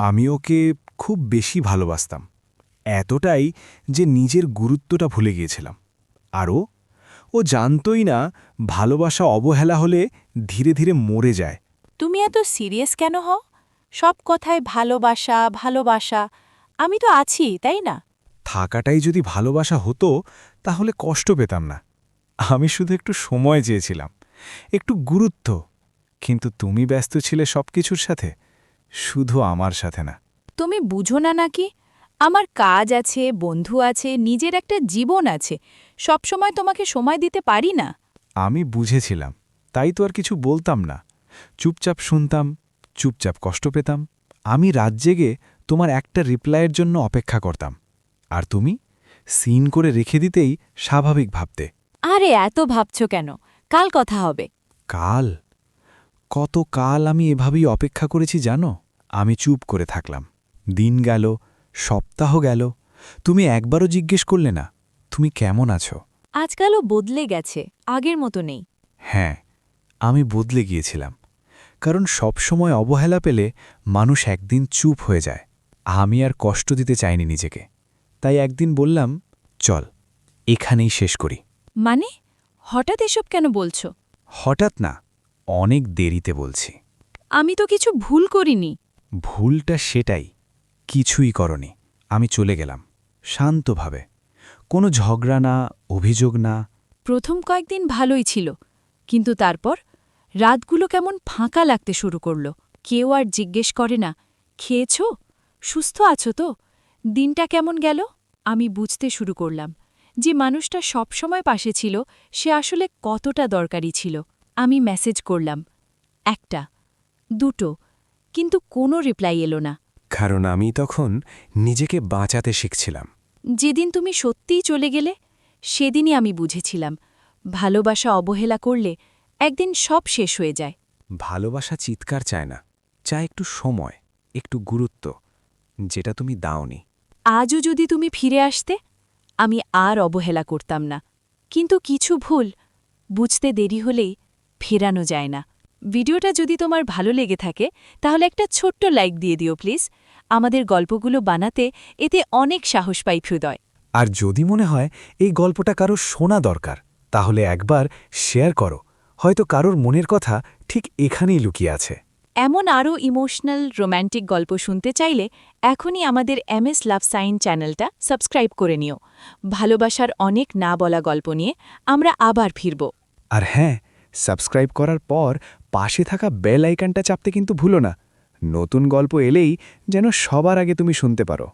আমি ওকে খুব বেশি ভালোবাসতাম, এতটাই যে নিজের গুরুত্বটা ভুলে গিয়েছিলাম। আরও ও জানতই না ভালোবাসা অবহেলা হলে ধীরে ধীরে মরে যায়। তুমি এত সিরিয়াস কেন হও? সব কথায় ভালোবাসা ভালোবাসা। আমি তো আছি, তাই না? থাকাটাই যদি ভালোবাসা হতো তাহলে কষ্ট পেতাম না। আমি শুধু একটু সময় চেয়েছিলাম, একটু গুরুত্ব। কিন্তু তুমি ব্যস্ত ছিলে সবকিছুর সাথে, শুধু আমার সাথে না। তুমি বুঝো না নাকি? আমার কাজ আছে, বন্ধু আছে, নিজের একটা জীবন আছে। সবসময় তোমাকে সময় দিতে পারি না। আমি বুঝেছিলাম, তাই তো আর কিছু বলতাম না। চুপচাপ শুনতাম, চুপচাপ কষ্ট পেতাম। আমি রাত জেগে তোমার একটা রিপ্লাইয়ের জন্য অপেক্ষা করতাম, আর তুমি সিন করে রেখে দিতেই স্বাভাবিক ভাবতে। আরে এত ভাবছো কেন? কাল কথা হবে। কাল? কত কাল আমি এভাবেই অপেক্ষা করেছি জানো? আমি চুপ করে থাকলাম। দিন গেল, সপ্তাহ গেল, তুমি একবারও জিজ্ঞেস করলে না তুমি কেমন আছো। আজকালও বদলে গেছে, আগের মতো নেই। হ্যাঁ, আমি বদলে গিয়েছিলাম, কারণ সব সময় অবহেলা পেলে মানুষ একদিন চুপ হয়ে যায়। আমি আর কষ্ট দিতে চাইনি নিজেকে, তাই একদিন বললাম, চল এখানেই শেষ করি। মানে হঠাৎ এসব কেন বলছো? হঠাৎ না, অনেক দেরিতে বলছি। আমি তো কিছু ভুল করিনি। ভুলটা সেটাই, কিছুই করনি। আমি চলে গেলাম শান্তভাবে, কোনো ঝগড়া না, অভিযোগ না। প্রথম কয়েকদিন ভালোই ছিল, কিন্তু তারপর রাতগুলো কেমন ফাঁকা লাগতে শুরু করল। কেউ আর জিজ্ঞেস করে না, খেয়েছ? সুস্থ আছো তো? দিনটা কেমন গেল? আমি বুঝতে শুরু করলাম যে মানুষটা সবসময় পাশে ছিল সে আসলে কতটা দরকারি ছিল। আমি মেসেজ করলাম, একটা, দুটো, কিন্তু কোনো রিপ্লাই এলো না। কারণ আমি তখন নিজেকে বাঁচাতে শিখছিলাম। যেদিন তুমি সত্যিই চলে গেলে সেদিনই আমি বুঝেছিলাম ভালোবাসা অবহেলা করলে একদিন সব শেষ হয়ে যায়। ভালোবাসা চিৎকার চায় না, চায় একটু সময়, একটু গুরুত্ব, যেটা তুমি দাওনি। আজও যদি তুমি ফিরে আসতে, আমি আর অবহেলা করতাম না। কিন্তু কিছু ভুল বুঝতে দেরি হলেই ফেরানো যায় না। ভিডিওটা যদি তোমার ভালো লেগে থাকে তাহলে একটা ছোট্ট লাইক দিয়ে দিও প্লিজ। আমাদের গল্পগুলো বানাতে এতে অনেক সাহস পাই হৃদয়। আর যদি মনে হয় এই গল্পটা কারোর শোনা দরকার, তাহলে একবার শেয়ার করো। হয়তো কারোর মনের কথা ঠিক এখানেই লুকিয়ে আছে। এমন আরও ইমোশনাল রোম্যান্টিক গল্প শুনতে চাইলে এখনই আমাদের MS লাভ সাইন চ্যানেলটা সাবস্ক্রাইব করে নিও। ভালোবাসার অনেক না বলা গল্প নিয়ে আমরা আবার ফিরব। আর হ্যাঁ, সাবস্ক্রাইব করার পর পাশে থাকা বেল আইকনটা চাপতে কিন্তু ভুলো না। নতুন গল্প এলেই যেন সবার আগে তুমি শুনতে পারো।